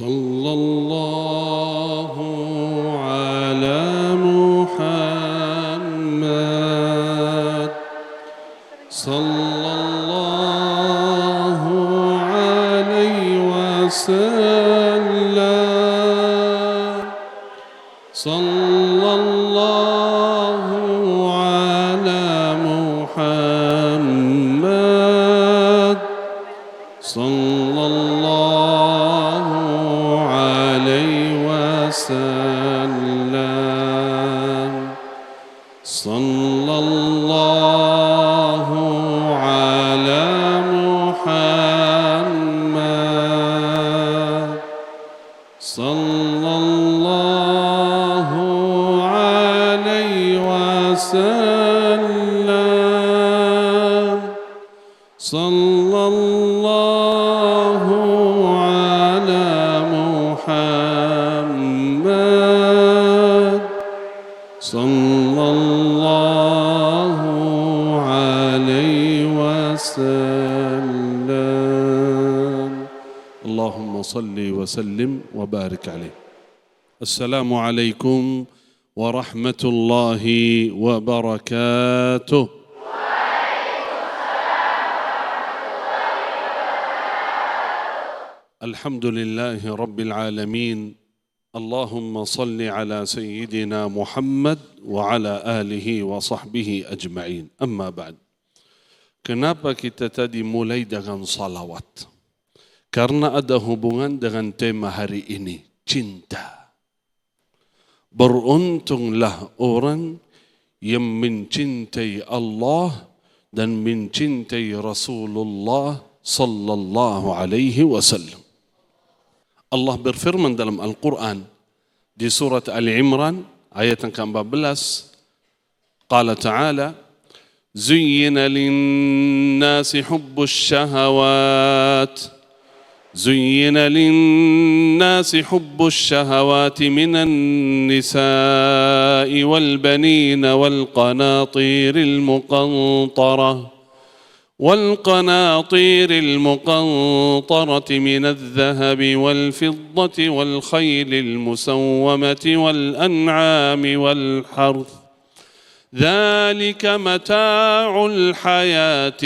صلى الله على محمد صلى الله عليه وسلم صلى الله على محمد صلى الله عليه وسلم صلى الله على محمد صلى الله عليه وسلم صلى الله على محمد صلى الله عليه وسلم اللهم صل وسلم وبارك عليه. السلام عليكم ورحمة الله وبركاته. الحمد لله رب العالمين. اللهم صل على سيدنا محمد وعلى آله وصحبه أجمعين. أما بعد. Kenapa kita tadi mulai dengan salawat? Karena ada hubungan dengan tema hari ini, cinta. Beruntunglah orang yang mencintai Allah dan mencintai Rasulullah sallallahu alaihi wasallam. Allah berfirman dalam Al-Quran di surat Ali Imran ayat yang ke-14. Qala ta'ala Zuyyina linnasi hubbus syahawat زين للناس حب الشهوات من النساء والبنين والقناطير المقنطرة من الذهب والفضة والخيل المسومة والأنعام والحرث ذلك متاع الحياة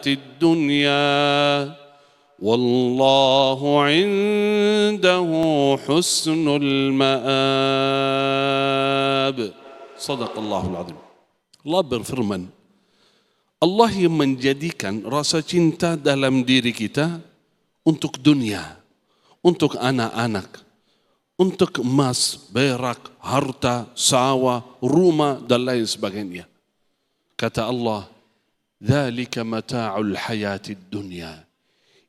الدنيا والله عنده حسن المآب. صدق الله العظيم. Allah berfirman, Allah yang menjadikan rasa cinta dalam diri kita untuk dunia, untuk anak-anak, untuk emas, perak, harta, sawah, rumah dan lain sebagainya. Kata Allah, dzalika mata'ul hayatid dunya.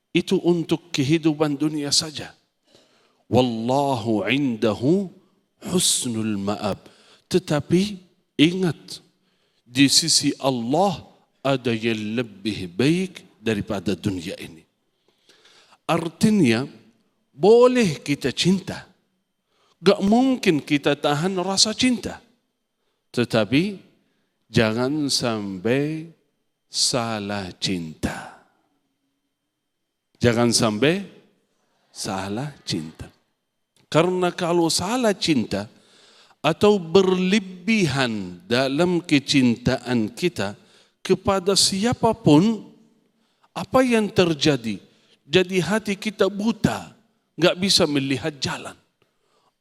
Itu untuk kehidupan dunia saja. Wallahu indahu husnul ma'ab. Tetapi ingat, di sisi Allah ada yang lebih baik daripada dunia ini. Artinya, boleh kita cinta. Gak mungkin kita tahan rasa cinta. Tetapi jangan sampai salah cinta. Jangan sampai salah cinta. Karena kalau salah cinta atau berlebihan dalam kecintaan kita kepada siapapun, apa yang terjadi? Jadi hati kita buta, gak bisa melihat jalan.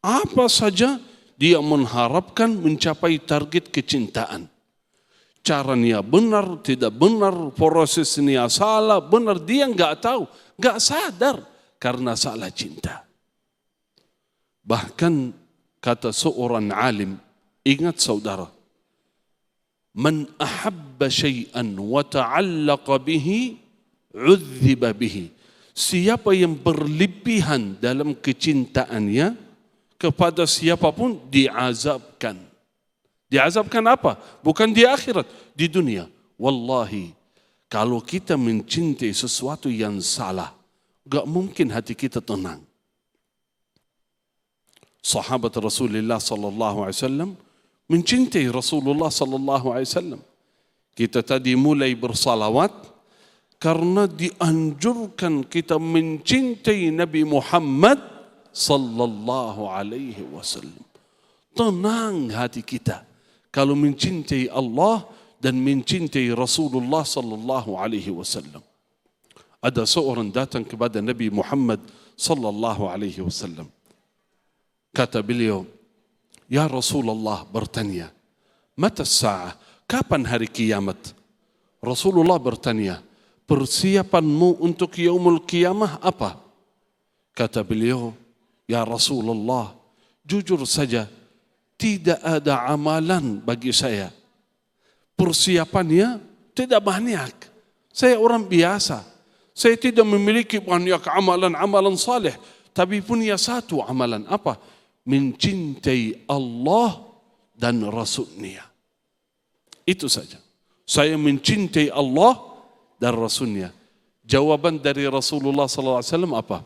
Apa saja dia mengharapkan mencapai target kecintaan. Caranya benar, tidak benar, prosesnya salah, benar, dia enggak tahu, enggak sadar karena salah cinta. Bahkan kata seorang alim, ingat saudara, man ahabba syai'an wa ta'allaqa bihi, udhiba bihi. Siapa yang berlebihan dalam kecintaannya kepada siapapun, diazabkan. Diazabkan apa? Bukan di akhirat, di dunia. Wallahi, kalau kita mencintai sesuatu yang salah, gak mungkin hati kita tenang. Sahabat Rasulullah sallallahu alaihi wasallam mencintai Rasulullah sallallahu alaihi wasallam. Kita tadi mulai bersalawat Karena dianjurkan kita mencintai Nabi Muhammad sallallahu alaihi wasallam. Tenang hati kita kalau mencintai Allah dan mencintai Rasulullah sallallahu alaihi wasallam. Ada seorang datang kepada Nabi Muhammad sallallahu alaihi wasallam. Kata beliau, "Ya Rasulullah," bertanya, "Mata as-sa'ah? Kapan hari kiamat?" Rasulullah bertanya, "Persiapanmu untuk yaumul kiamah apa?" Kata beliau, "Ya Rasulullah, jujur saja, tidak ada amalan bagi saya. Persiapannya tidak banyak. Saya orang biasa. Saya tidak memiliki banyak amalan-amalan saleh. Tapi punya satu amalan apa? Mencintai Allah dan Rasulnya. Itu saja. Saya mencintai Allah dan Rasulnya." Jawaban dari Rasulullah SAW apa?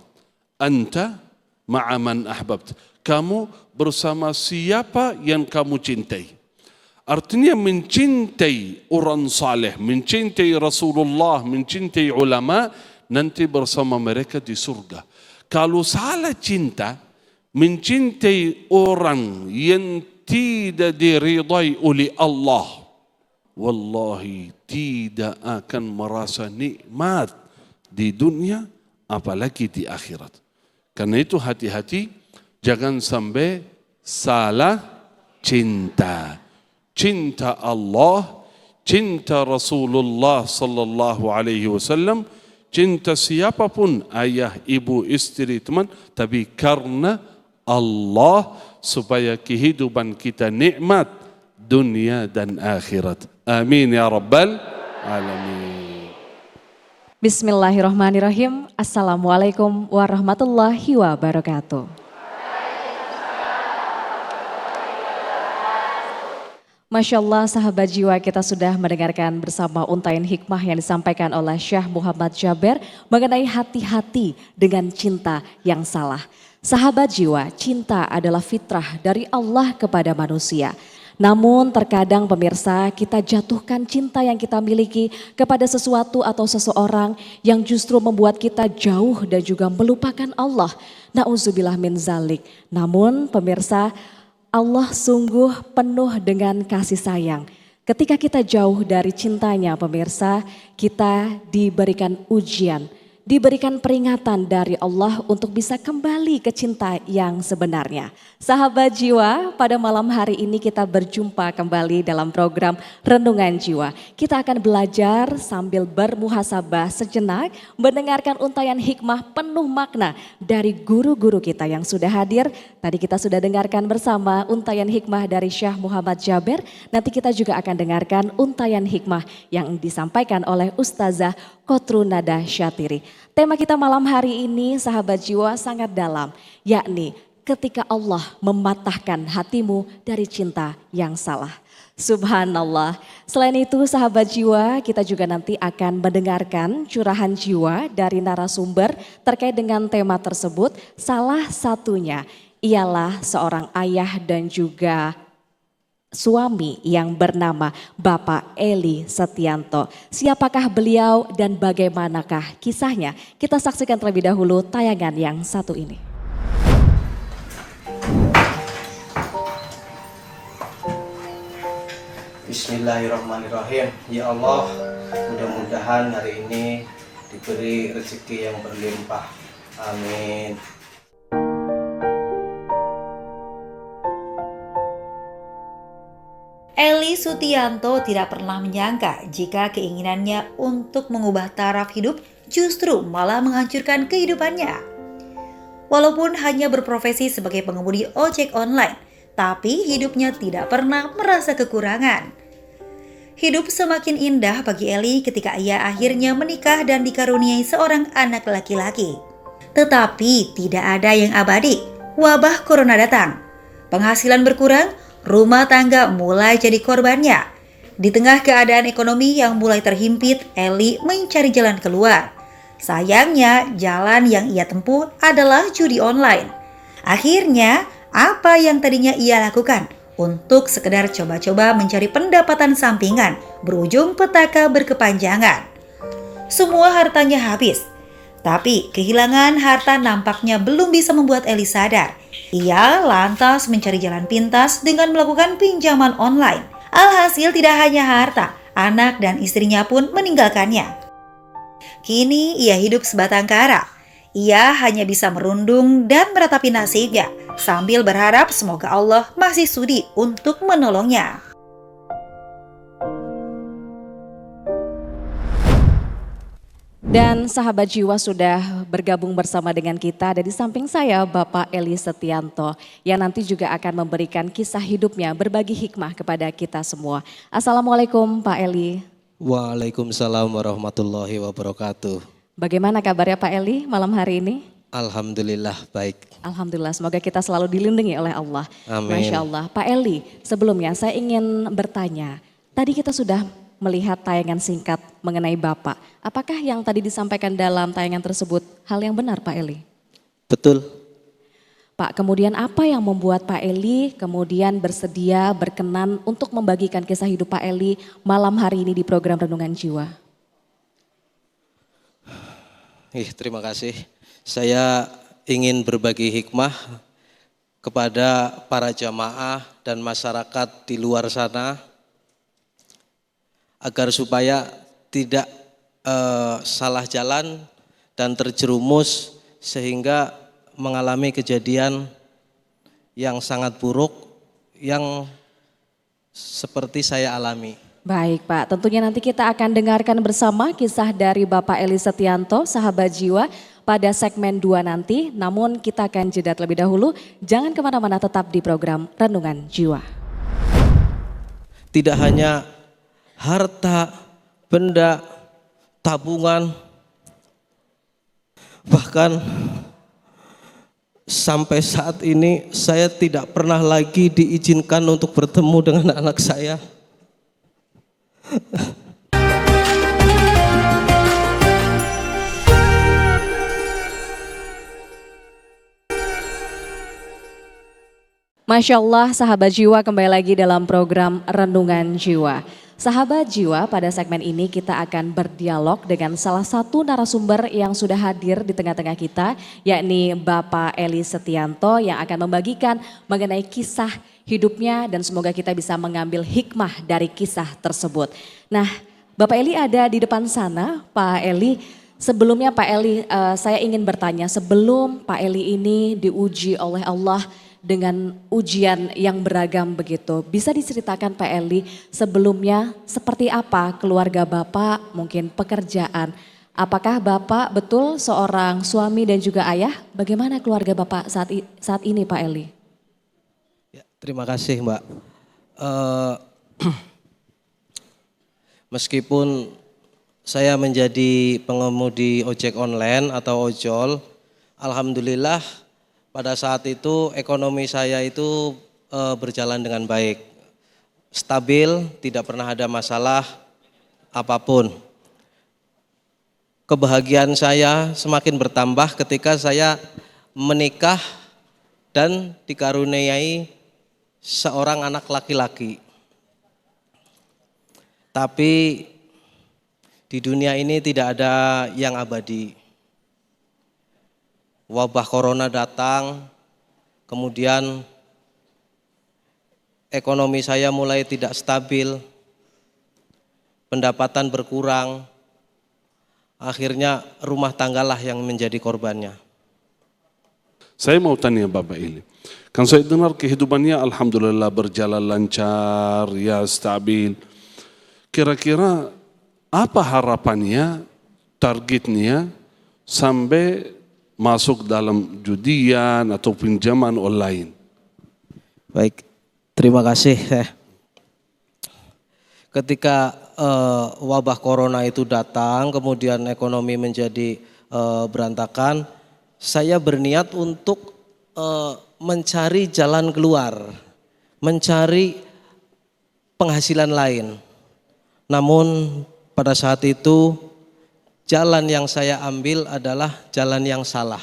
"Anta ma'a man ahbabt." Kamu bersama siapa yang kamu cintai. Artinya mencintai orang saleh, mencintai Rasulullah, mencintai ulama, nanti bersama mereka di surga. Kalau salah cinta, mencintai orang yang tidak diridai oleh Allah, wallahi tidak akan merasa nikmat di dunia, apalagi di akhirat. Karena itu hati-hati, jangan sampai salah cinta. Cinta Allah, cinta Rasulullah sallallahu alaihi wasallam, cinta siapapun, ayah, ibu, istri, teman, tapi karena Allah, supaya kehidupan kita nikmat dunia dan akhirat. Amin ya rabbal alamin. Bismillahirrahmanirrahim. Assalamualaikum warahmatullahi wabarakatuh. Masya Allah, sahabat jiwa, kita sudah mendengarkan bersama untaian hikmah yang disampaikan oleh Syekh Muhammad Jaber mengenai hati-hati dengan cinta yang salah. Sahabat jiwa, cinta adalah fitrah dari Allah kepada manusia. Namun terkadang pemirsa, kita jatuhkan cinta yang kita miliki kepada sesuatu atau seseorang yang justru membuat kita jauh dan juga melupakan Allah. Na'udzubillah min zalik. Namun pemirsa, Allah sungguh penuh dengan kasih sayang. Ketika kita jauh dari cintanya pemirsa, kita diberikan ujian, diberikan peringatan dari Allah untuk bisa kembali ke cinta yang sebenarnya. Sahabat jiwa, pada malam hari ini kita berjumpa kembali dalam program Renungan Jiwa. Kita akan belajar sambil bermuhasabah sejenak, mendengarkan untaian hikmah penuh makna dari guru-guru kita yang sudah hadir. Tadi kita sudah dengarkan bersama untaian hikmah dari Syekh Muhammad Jaber. Nanti kita juga akan dengarkan untaian hikmah yang disampaikan oleh Ustazah Kotrunada Syatiri. Tema kita malam hari ini, sahabat jiwa, sangat dalam, yakni ketika Allah mematahkan hatimu dari cinta yang salah. Subhanallah. Selain itu sahabat jiwa, kita juga nanti akan mendengarkan curahan jiwa dari narasumber terkait dengan tema tersebut. Salah satunya ialah seorang ayah dan juga suami yang bernama Bapak Eli Setianto. Siapakah beliau dan bagaimanakah kisahnya? Kita saksikan terlebih dahulu tayangan yang satu ini. Bismillahirrahmanirrahim. Ya Allah, mudah-mudahan hari ini diberi rezeki yang berlimpah. Amin. Eli Sutianto tidak pernah menyangka jika keinginannya untuk mengubah taraf hidup justru malah menghancurkan kehidupannya. Walaupun hanya berprofesi sebagai pengemudi ojek online, tapi hidupnya tidak pernah merasa kekurangan. Hidup semakin indah bagi Eli ketika ia akhirnya menikah dan dikaruniai seorang anak laki-laki. Tetapi tidak ada yang abadi. Wabah corona datang. Penghasilan berkurang, rumah tangga mulai jadi korbannya. Di tengah keadaan ekonomi yang mulai terhimpit, Eli mencari jalan keluar. Sayangnya, jalan yang ia tempuh adalah judi online. Akhirnya, apa yang tadinya ia lakukan untuk sekedar coba-coba mencari pendapatan sampingan berujung petaka berkepanjangan. semua hartanya habis. Tapi kehilangan harta nampaknya belum bisa membuat Eli sadar. Ia lantas mencari jalan pintas dengan melakukan pinjaman online. Alhasil tidak hanya harta, anak dan istrinya pun meninggalkannya. Kini ia hidup sebatang kara. Ia hanya bisa merundung dan meratapi nasibnya sambil berharap semoga Allah masih sudi untuk menolongnya. Dan sahabat jiwa sudah bergabung bersama dengan kita. Ada di samping saya Bapak Eli Setianto yang nanti juga akan memberikan kisah hidupnya, berbagi hikmah kepada kita semua. Assalamualaikum Pak Eli. Waalaikumsalam warahmatullahi wabarakatuh. Bagaimana kabarnya Pak Eli malam hari ini? Alhamdulillah baik. Alhamdulillah, semoga kita selalu dilindungi oleh Allah. Amin. Masya Allah. Pak Eli, sebelumnya saya ingin bertanya. Tadi kita sudah melihat tayangan singkat mengenai Bapak. Apakah yang tadi disampaikan dalam tayangan tersebut hal yang benar Pak Eli? Betul. Pak, kemudian apa yang membuat Pak Eli kemudian bersedia, berkenan untuk membagikan kisah hidup Pak Eli malam hari ini di program Renungan Jiwa? Terima kasih. Saya ingin berbagi hikmah kepada para jamaah dan masyarakat di luar sana agar supaya tidak salah jalan dan terjerumus sehingga mengalami kejadian yang sangat buruk yang seperti saya alami. Baik Pak, tentunya nanti kita akan dengarkan bersama kisah dari Bapak Eli Setianto, sahabat jiwa pada segmen 2 nanti. Namun kita akan jeda terlebih dahulu, jangan kemana-mana, tetap di program Renungan Jiwa. Tidak hanya harta, benda, tabungan, bahkan sampai saat ini saya tidak pernah lagi diizinkan untuk bertemu dengan anak saya. Masya Allah, sahabat jiwa, kembali lagi dalam program Renungan Jiwa. Sahabat jiwa, pada segmen ini kita akan berdialog dengan salah satu narasumber yang sudah hadir di tengah-tengah kita, yakni Bapak Eli Setianto yang akan membagikan mengenai kisah hidupnya dan semoga kita bisa mengambil hikmah dari kisah tersebut. Nah, Bapak Eli ada di depan sana. Pak Eli, sebelumnya Pak Eli, saya ingin bertanya, sebelum Pak Eli ini diuji oleh Allah dengan ujian yang beragam begitu, bisa diceritakan Pak Eli sebelumnya seperti apa keluarga Bapak, mungkin pekerjaan. Apakah Bapak betul seorang suami dan juga ayah? Bagaimana keluarga Bapak saat ini Pak Eli? Ya, terima kasih Mbak. Meskipun saya menjadi pengemudi ojek online atau ojol, alhamdulillah pada saat itu ekonomi saya itu berjalan dengan baik, stabil, tidak pernah ada masalah apapun. Kebahagiaan saya semakin bertambah ketika saya menikah dan dikaruniai seorang anak laki-laki. Tapi di dunia ini tidak ada yang abadi. Wabah corona datang, kemudian ekonomi saya mulai tidak stabil, pendapatan berkurang, akhirnya rumah tanggalah yang menjadi korbannya. Saya mau tanya Bapak Eli, kan saya dengar kehidupannya alhamdulillah berjalan lancar, ya stabil. Kira-kira apa harapannya, targetnya sampai masuk dalam judian atau pinjaman online? Baik, terima kasih. Ketika wabah corona itu datang, kemudian ekonomi menjadi berantakan, saya berniat untuk mencari jalan keluar, mencari penghasilan lain. Namun pada saat itu jalan yang saya ambil adalah jalan yang salah.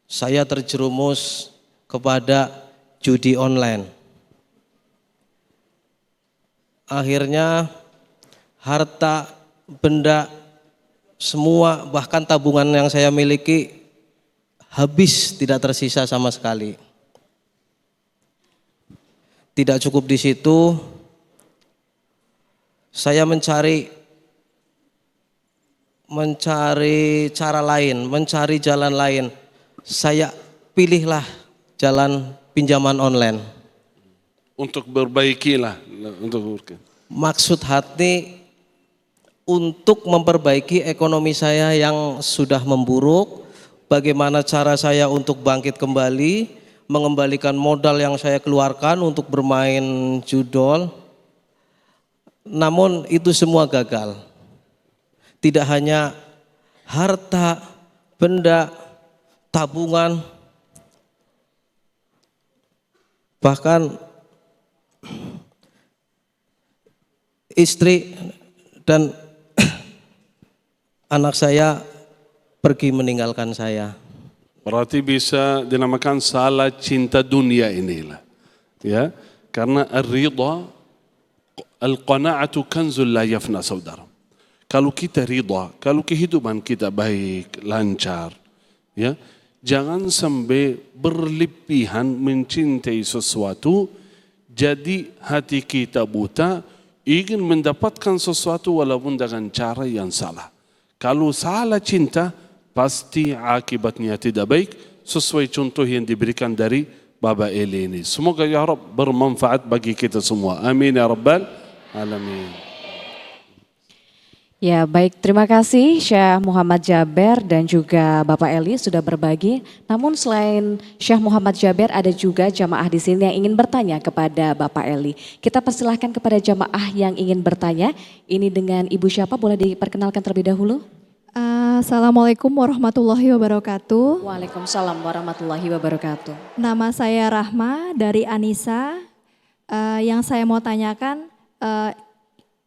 Saya terjerumus kepada judi online. Akhirnya harta, benda semua bahkan tabungan yang saya miliki habis, tidak tersisa sama sekali. Tidak cukup di situ, saya mencari cara lain, mencari jalan lain. Saya pilihlah jalan pinjaman online. Untuk berbaikilah, Maksud hati untuk memperbaiki ekonomi saya yang sudah memburuk. Bagaimana cara saya untuk bangkit kembali, mengembalikan modal yang saya keluarkan untuk bermain judol. Namun itu semua gagal. Tidak hanya harta, benda, tabungan, bahkan istri dan anak saya pergi meninggalkan saya. Berarti bisa dinamakan salah cinta dunia inilah. Ya, karena ar-ridha, al-qana'atu kanzul la yafna, saudara. Kalau kita ridha, kalau kehidupan kita baik, lancar, ya, jangan sampai berlebihan mencintai sesuatu, jadi hati kita buta, ingin mendapatkan sesuatu walaupun dengan cara yang salah. Kalau salah cinta, pasti akibatnya tidak baik, sesuai contoh yang diberikan dari Baba Eli ini. Semoga ya Rabb bermanfaat bagi kita semua. Amin ya Rabbal Alamin. Ya baik, terima kasih Syekh Muhammad Jaber dan juga Bapak Eli sudah berbagi. Namun selain Syekh Muhammad Jaber ada juga jamaah di sini yang ingin bertanya kepada Bapak Eli. Kita persilahkan kepada jamaah yang ingin bertanya. Ini dengan Ibu siapa, boleh diperkenalkan terlebih dahulu? Assalamualaikum warahmatullahi wabarakatuh. Waalaikumsalam warahmatullahi wabarakatuh. Nama saya Rahma dari Anissa. Yang saya mau tanyakan,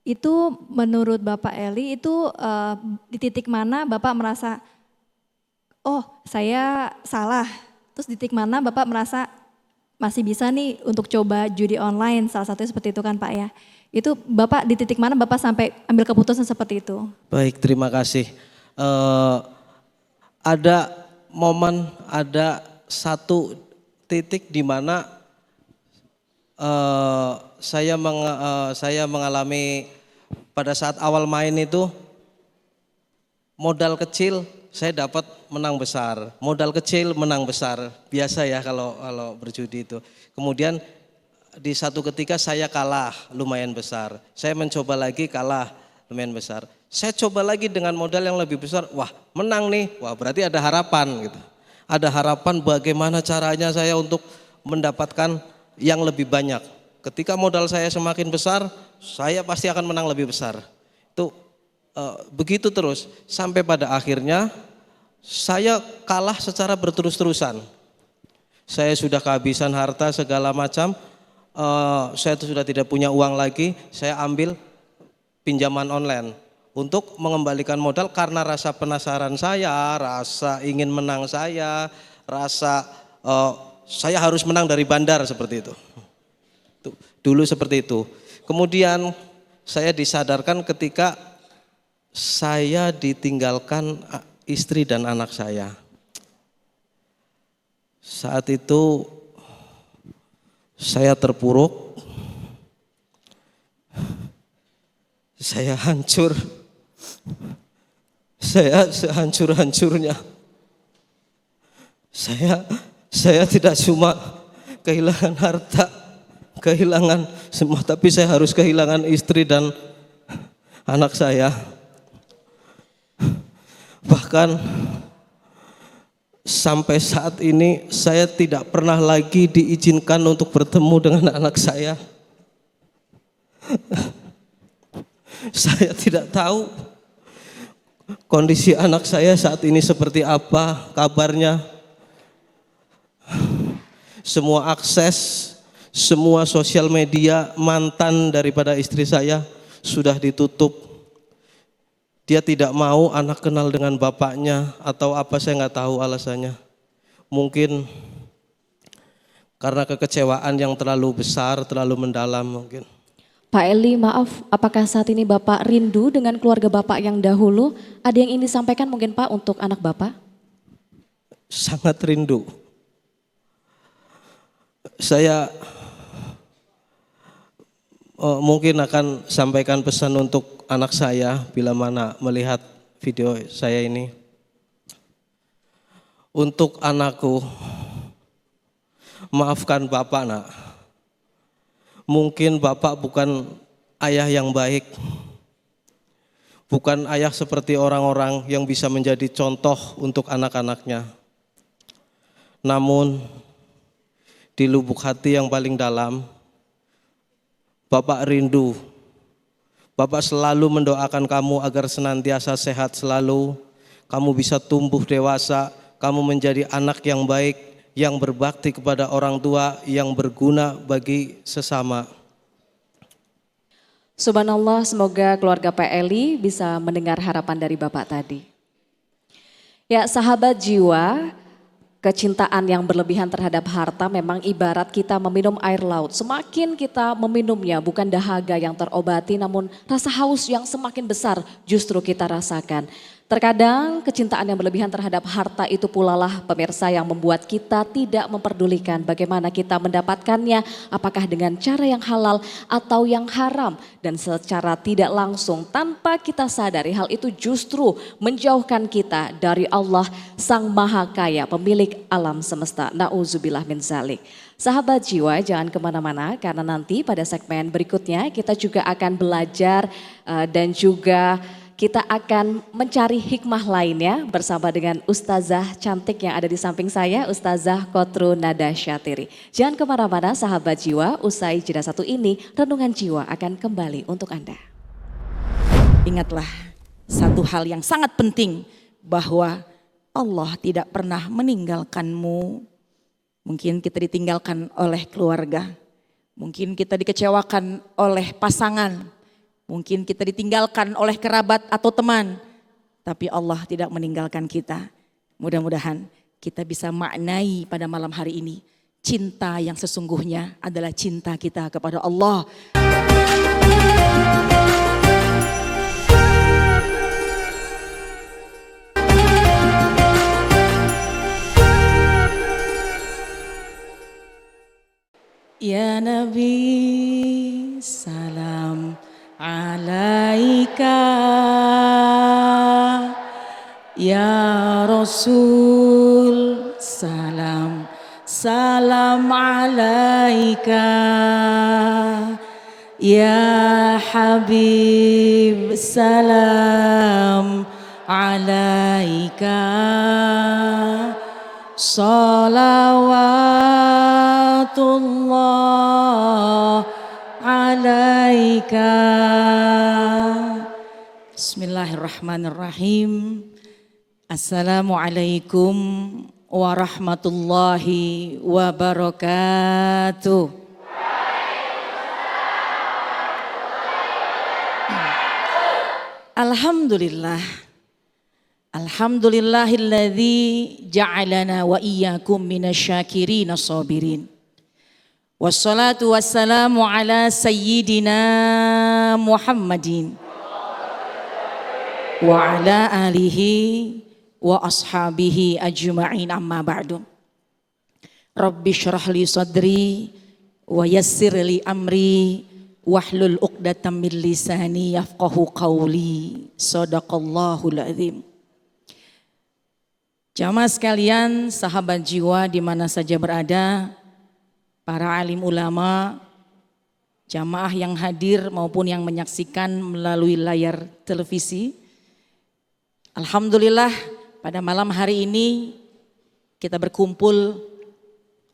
itu menurut Bapak Eli itu di titik mana Bapak merasa, oh saya salah. Terus di titik mana Bapak merasa masih bisa nih untuk coba judi online, salah satunya seperti itu kan Pak ya. Itu Bapak di titik mana Bapak sampai ambil keputusan seperti itu? Baik, terima kasih. Ada momen, ada satu titik di mana saya mengalami pada saat awal main itu modal kecil saya dapat menang besar, modal kecil menang besar, biasa ya kalau berjudi itu. Kemudian di satu ketika saya kalah lumayan besar, saya mencoba lagi kalah lumayan besar. Saya coba lagi dengan modal yang lebih besar, wah menang nih, wah berarti ada harapan gitu. Ada harapan bagaimana caranya saya untuk mendapatkan yang lebih banyak. Ketika modal saya semakin besar, saya pasti akan menang lebih besar. Itu begitu terus sampai pada akhirnya saya kalah secara berterus-terusan. Saya sudah kehabisan harta segala macam, saya sudah tidak punya uang lagi, saya ambil pinjaman online untuk mengembalikan modal karena rasa penasaran saya, rasa ingin menang saya, rasa saya harus menang dari bandar seperti itu. Dulu seperti itu. Kemudian saya disadarkan ketika saya ditinggalkan istri dan anak saya. Saat itu saya terpuruk, saya hancur, saya sehancur-hancurnya. Saya tidak cuma kehilangan harta, kehilangan semua, tapi saya harus kehilangan istri dan anak saya. Bahkan sampai saat ini saya tidak pernah lagi diizinkan untuk bertemu dengan anak saya. Saya tidak tahu kondisi anak saya saat ini seperti apa kabarnya. Semua akses, semua sosial media mantan daripada istri saya sudah ditutup. Dia tidak mau anak kenal dengan bapaknya atau apa, saya nggak tahu alasannya. Mungkin karena kekecewaan yang terlalu besar, terlalu mendalam mungkin. Pak Eli, maaf, apakah saat ini Bapak rindu dengan keluarga Bapak yang dahulu? Ada yang ingin disampaikan mungkin Pak untuk anak Bapak? Sangat rindu. Saya mungkin akan sampaikan pesan untuk anak saya bila mana melihat video saya ini. Untuk anakku, maafkan Bapak nak. Mungkin Bapak bukan ayah yang baik. Bukan ayah seperti orang-orang yang bisa menjadi contoh untuk anak-anaknya. Namun di lubuk hati yang paling dalam, Bapak rindu. Bapak selalu mendoakan kamu agar senantiasa sehat selalu. Kamu bisa tumbuh dewasa, kamu menjadi anak yang baik, yang berbakti kepada orang tua, yang berguna bagi sesama. Subhanallah, semoga keluarga Pak Eli bisa mendengar harapan dari Bapak tadi. Ya, sahabat jiwa, kecintaan yang berlebihan terhadap harta memang ibarat kita meminum air laut. Semakin kita meminumnya bukan dahaga yang terobati, namun rasa haus yang semakin besar justru kita rasakan. Terkadang kecintaan yang berlebihan terhadap harta itu pula lah pemirsa yang membuat kita tidak memperdulikan bagaimana kita mendapatkannya, apakah dengan cara yang halal atau yang haram, dan secara tidak langsung tanpa kita sadari hal itu justru menjauhkan kita dari Allah Sang Maha Kaya, pemilik alam semesta. Na'udzubillah min zalik. Sahabat jiwa, jangan kemana-mana karena nanti pada segmen berikutnya kita juga akan belajar dan juga kita akan mencari hikmah lainnya bersama dengan Ustazah cantik yang ada di samping saya, Ustazah Kotru Nada Syatiri. Jangan kemana-mana sahabat jiwa, usai jeda satu ini Renungan Jiwa akan kembali untuk Anda. Ingatlah satu hal yang sangat penting, bahwa Allah tidak pernah meninggalkanmu. Mungkin kita ditinggalkan oleh keluarga, mungkin kita dikecewakan oleh pasangan, mungkin kita ditinggalkan oleh kerabat atau teman, tapi Allah tidak meninggalkan kita. Mudah-mudahan kita bisa maknai pada malam hari ini, cinta yang sesungguhnya adalah cinta kita kepada Allah. Ya Nabi, salam alaika. Ya Rasul, salam alaika. Ya Habib, salam alaika. Salawatullah alaika. Bismillahirrahmanirrahim. Assalamualaikum warahmatullahi wabarakatuh. Alhamdulillah. Alhamdulillahilladzi ja'alana wa iyyakum minasyakirin as-sabirin. Wassalatu wassalamu ala sayyidina Muhammadin wa ala alihi wa ashabihi ajma'in, amma ba'du. Rabbi syrah li sadri wa yassir li amri wahlul uqdatam min lisani yafqahu qawli. Shadaqallahul azim. Jamaah sekalian, sahabat jiwa di mana saja berada, para alim ulama, jamaah yang hadir maupun yang menyaksikan melalui layar televisi. Alhamdulillah pada malam hari ini kita berkumpul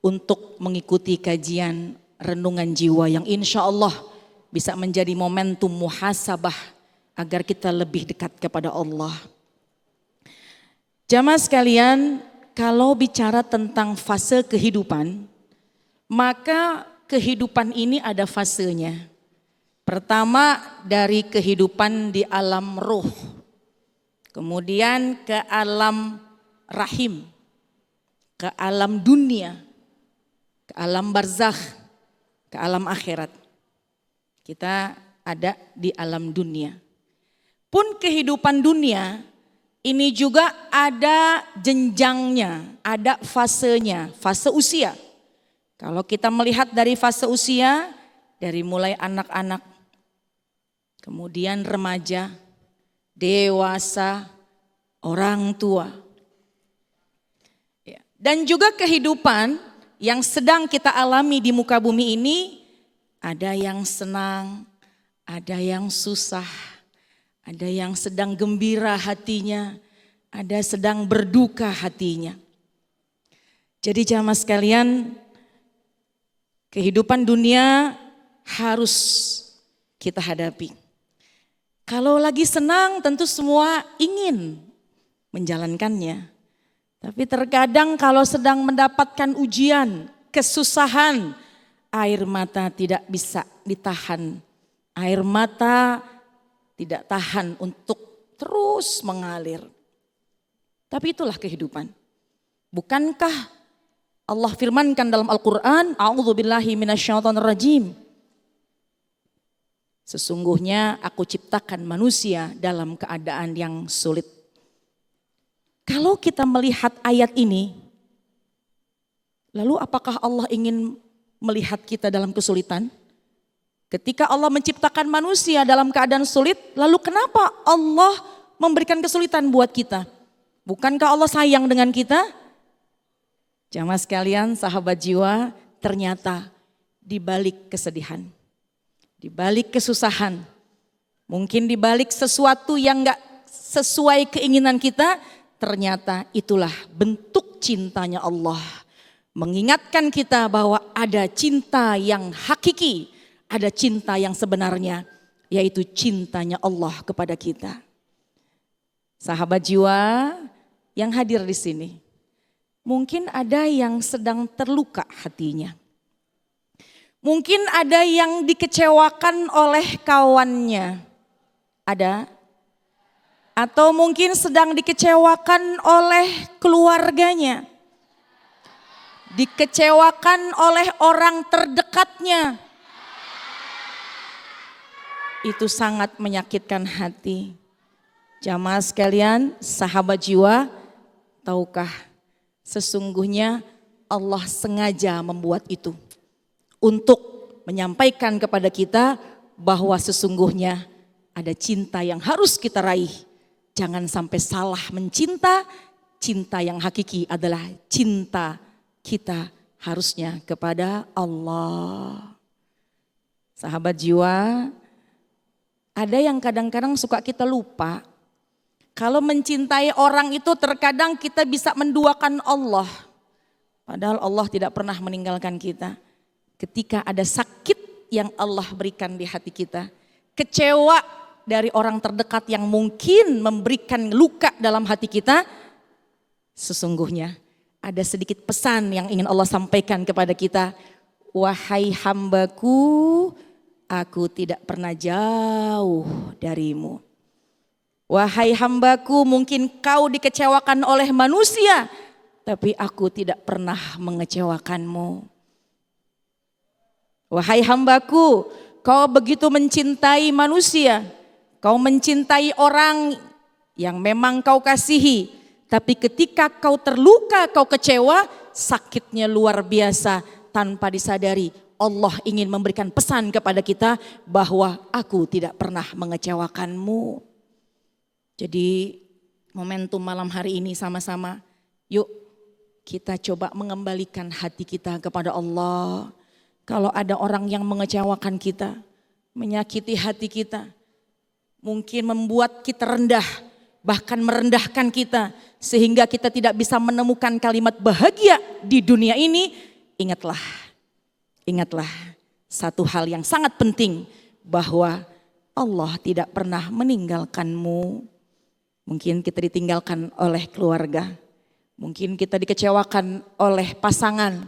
untuk mengikuti kajian renungan jiwa yang insya Allah bisa menjadi momentum muhasabah agar kita lebih dekat kepada Allah. Jamaah sekalian, kalau bicara tentang fase kehidupan, maka kehidupan ini ada fasenya. Pertama dari kehidupan di alam ruh, kemudian ke alam rahim, ke alam dunia, ke alam barzakh, ke alam akhirat. Kita ada di alam dunia. Pun kehidupan dunia ini juga ada jenjangnya, ada fasenya, fase usia. Kalau kita melihat dari fase usia, dari mulai anak-anak, kemudian remaja, dewasa, orang tua. Dan juga kehidupan yang sedang kita alami di muka bumi ini, ada yang senang, ada yang susah, ada yang sedang gembira hatinya, ada sedang berduka hatinya. Jadi jamaah sekalian, kehidupan dunia harus kita hadapi. Kalau lagi senang tentu semua ingin menjalankannya. Tapi terkadang kalau sedang mendapatkan ujian, kesusahan, air mata tidak bisa ditahan. Air mata tidak tahan untuk terus mengalir. Tapi itulah kehidupan. Bukankah Allah firmankan dalam Al-Quran, A'udzubillahi minasyaitonirrajim. Sesungguhnya aku ciptakan manusia dalam keadaan yang sulit. Kalau kita melihat ayat ini, lalu apakah Allah ingin melihat kita dalam kesulitan? Ketika Allah menciptakan manusia dalam keadaan sulit, lalu kenapa Allah memberikan kesulitan buat kita? Bukankah Allah sayang dengan kita? Jamaah sekalian, sahabat jiwa, ternyata di balik kesedihan, di balik kesusahan, mungkin di balik sesuatu yang gak sesuai keinginan kita, ternyata itulah bentuk cintanya Allah. Mengingatkan kita bahwa ada cinta yang hakiki, ada cinta yang sebenarnya, yaitu cintanya Allah kepada kita. Sahabat jiwa yang hadir di sini, mungkin ada yang sedang terluka hatinya. Mungkin ada yang dikecewakan oleh kawannya. Ada? Atau mungkin sedang dikecewakan oleh keluarganya. Dikecewakan oleh orang terdekatnya. Itu sangat menyakitkan hati. Jamaah sekalian, sahabat jiwa, tahukah sesungguhnya Allah sengaja membuat itu untuk menyampaikan kepada kita bahwa sesungguhnya ada cinta yang harus kita raih. Jangan sampai salah mencinta, cinta yang hakiki adalah cinta kita harusnya kepada Allah. Sahabat jiwa, ada yang kadang-kadang suka kita lupa. Kalau mencintai orang itu terkadang kita bisa menduakan Allah. Padahal Allah tidak pernah meninggalkan kita. Ketika ada sakit yang Allah berikan di hati kita, kecewa dari orang terdekat yang mungkin memberikan luka dalam hati kita, sesungguhnya ada sedikit pesan yang ingin Allah sampaikan kepada kita. Wahai hambaku, aku tidak pernah jauh darimu. Wahai hambaku, mungkin kau dikecewakan oleh manusia, tapi aku tidak pernah mengecewakanmu. Wahai hambaku, kau begitu mencintai manusia, kau mencintai orang yang memang kau kasihi, tapi ketika kau terluka, kau kecewa, sakitnya luar biasa tanpa disadari. Allah ingin memberikan pesan kepada kita bahwa aku tidak pernah mengecewakanmu. Jadi momentum malam hari ini sama-sama, yuk kita coba mengembalikan hati kita kepada Allah. Kalau ada orang yang mengecewakan kita, menyakiti hati kita, mungkin membuat kita rendah, bahkan merendahkan kita, sehingga kita tidak bisa menemukan kalimat bahagia di dunia ini, ingatlah satu hal yang sangat penting, bahwa Allah tidak pernah meninggalkanmu. Mungkin kita ditinggalkan oleh keluarga, mungkin kita dikecewakan oleh pasangan,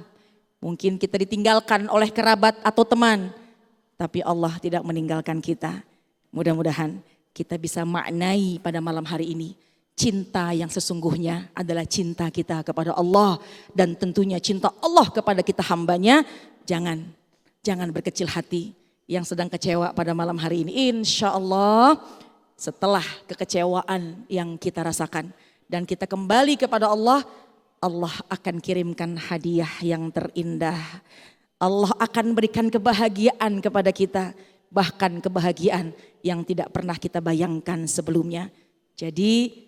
mungkin kita ditinggalkan oleh kerabat atau teman, tapi Allah tidak meninggalkan kita. Mudah-mudahan kita bisa maknai pada malam hari ini, cinta yang sesungguhnya adalah cinta kita kepada Allah, dan tentunya cinta Allah kepada kita hambanya. Jangan berkecil hati, yang sedang kecewa pada malam hari ini. Insya Allah setelah kekecewaan yang kita rasakan dan kita kembali kepada Allah, Allah akan kirimkan hadiah yang terindah. Allah akan berikan kebahagiaan kepada kita, bahkan kebahagiaan yang tidak pernah kita bayangkan sebelumnya. Jadi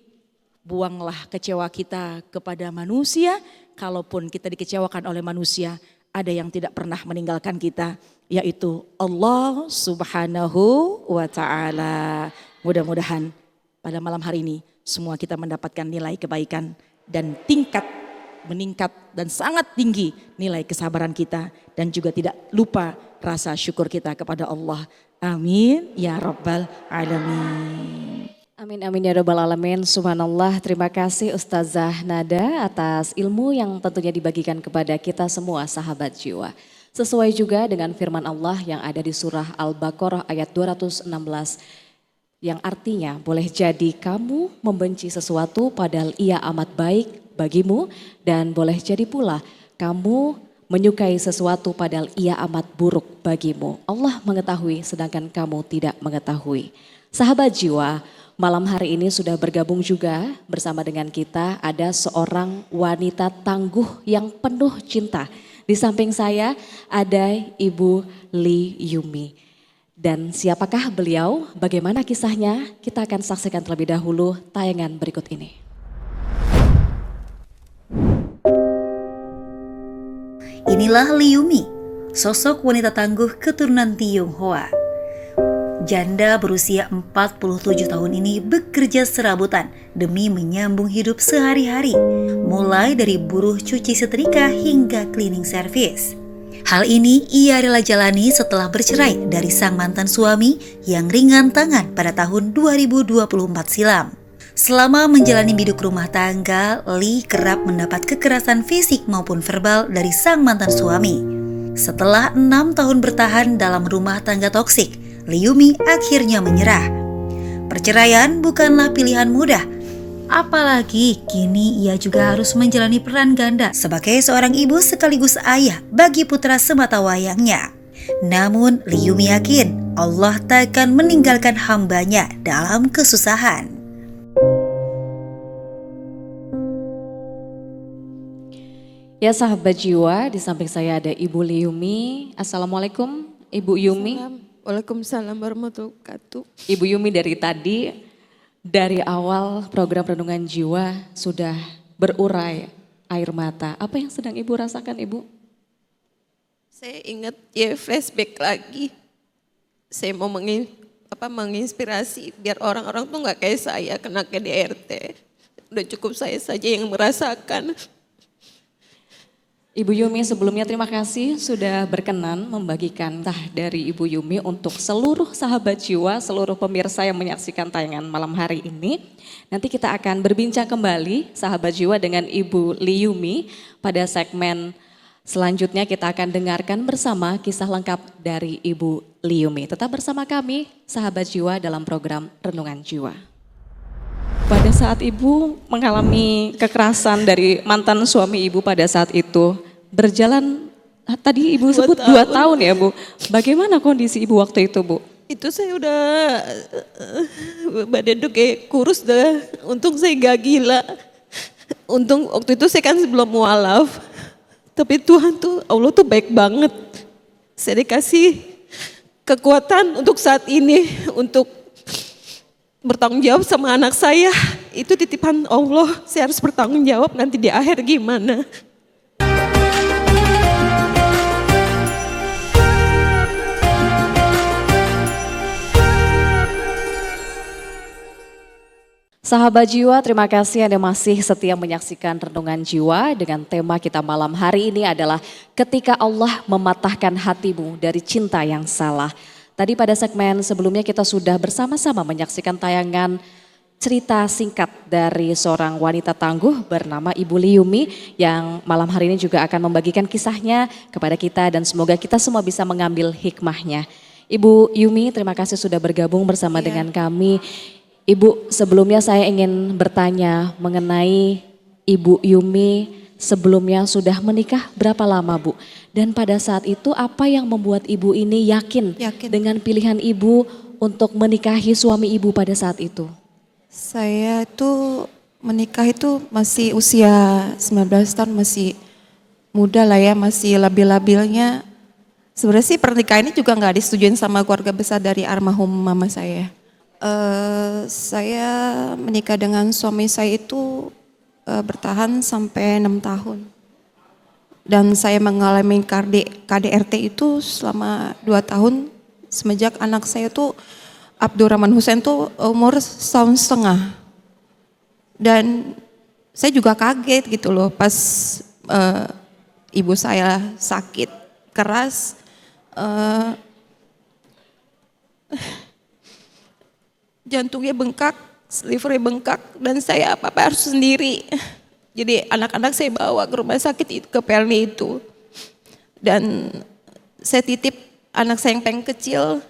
buanglah kecewa kita kepada manusia, kalaupun kita dikecewakan oleh manusia, ada yang tidak pernah meninggalkan kita, yaitu Allah Subhanahu wa Ta'ala. Mudah-mudahan pada malam hari ini semua kita mendapatkan nilai kebaikan dan tingkat meningkat dan sangat tinggi nilai kesabaran kita, dan juga tidak lupa rasa syukur kita kepada Allah. Amin ya rabbal alamin. Amin amin ya rabbal alamin. Subhanallah, terima kasih Ustazah Nada atas ilmu yang tentunya dibagikan kepada kita semua sahabat jiwa. Sesuai juga dengan firman Allah yang ada di surah Al-Baqarah ayat 216 yang artinya boleh jadi kamu membenci sesuatu padahal ia amat baik bagimu, dan boleh jadi pula kamu menyukai sesuatu padahal ia amat buruk bagimu. Allah mengetahui sedangkan kamu tidak mengetahui. Sahabat jiwa, malam hari ini sudah bergabung juga bersama dengan kita ada seorang wanita tangguh yang penuh cinta. Di samping saya ada Ibu Li Yumi. Dan siapakah beliau? Bagaimana kisahnya? Kita akan saksikan terlebih dahulu tayangan berikut ini. Inilah Li Yumi, sosok wanita tangguh keturunan Tionghoa. Janda berusia 47 tahun ini bekerja serabutan demi menyambung hidup sehari-hari, mulai dari buruh cuci setrika hingga cleaning service. Hal ini ia rela jalani setelah bercerai dari sang mantan suami yang ringan tangan pada tahun 2024 silam. Selama menjalani biduk rumah tangga, Li kerap mendapat kekerasan fisik maupun verbal dari sang mantan suami. Setelah 6 tahun bertahan dalam rumah tangga toksik, Li Yumi akhirnya menyerah. Perceraian bukanlah pilihan mudah, apalagi kini ia juga harus menjalani peran ganda sebagai seorang ibu sekaligus ayah bagi putra semata wayangnya. Namun Li Yumi yakin Allah takkan meninggalkan hambanya dalam kesusahan. Ya sahabat jiwa, di samping saya ada Ibu Li Yumi. Assalamualaikum Ibu Yumi. Waalaikumsalam warahmatullahi wabarakatuh. Ibu Yumi dari awal program Renungan Jiwa sudah berurai air mata. Apa yang sedang Ibu rasakan Ibu? Saya ingat ya flashback lagi. Saya mau menginspirasi biar orang-orang tuh nggak kayak saya kena KDRT. Udah cukup saya saja yang merasakan. Ibu Yumi sebelumnya terima kasih sudah berkenan membagikan tah dari Ibu Yumi untuk seluruh sahabat jiwa, seluruh pemirsa yang menyaksikan tayangan malam hari ini. Nanti kita akan berbincang kembali sahabat jiwa dengan Ibu Li Yumi pada segmen selanjutnya. Kita akan dengarkan bersama kisah lengkap dari Ibu Li Yumi. Tetap bersama kami sahabat jiwa dalam program Renungan Jiwa. Pada saat Ibu mengalami kekerasan dari mantan suami Ibu pada saat itu, berjalan tadi Ibu sebut 2 tahun ya Bu. Bagaimana kondisi Ibu waktu itu Bu? Itu saya udah badan tuh kayak kurus dah. Untung saya gak gila. Untung waktu itu saya kan belum mualaf. Tapi Tuhan tuh, Allah tuh baik banget. Saya dikasih kekuatan untuk saat ini, untuk bertanggung jawab sama anak saya. Itu titipan Allah, saya harus bertanggung jawab nanti di akhir gimana. Sahabat jiwa, terima kasih Anda masih setia menyaksikan Renungan Jiwa dengan tema kita malam hari ini adalah ketika Allah mematahkan hatimu dari cinta yang salah. Tadi pada segmen sebelumnya kita sudah bersama-sama menyaksikan tayangan cerita singkat dari seorang wanita tangguh bernama Ibu Li Yumi yang malam hari ini juga akan membagikan kisahnya kepada kita dan semoga kita semua bisa mengambil hikmahnya. Ibu Yumi, terima kasih sudah bergabung bersama dengan kami. Ibu, sebelumnya saya ingin bertanya mengenai Ibu Yumi sebelumnya sudah menikah berapa lama Bu? Dan pada saat itu apa yang membuat Ibu ini yakin dengan pilihan Ibu untuk menikahi suami Ibu pada saat itu? Saya itu menikah itu masih usia 19 tahun, masih muda lah ya, masih labil-labilnya. Sebenarnya sih pernikahan ini juga nggak disetujuin sama keluarga besar dari almarhum mama saya. Saya menikah dengan suami saya itu bertahan sampai 6 tahun. Dan saya mengalami KDRT itu selama 2 tahun semenjak anak saya tuh Abdurrahman Hussein tuh umur 1,5 tahun. Dan saya juga kaget gitu loh pas ibu saya sakit keras. Jantungnya bengkak, livernya bengkak, dan saya apa-apa harus sendiri. Jadi anak-anak saya bawa ke rumah sakit itu, ke Pelni itu. Dan saya titip anak saya yang paling kecil,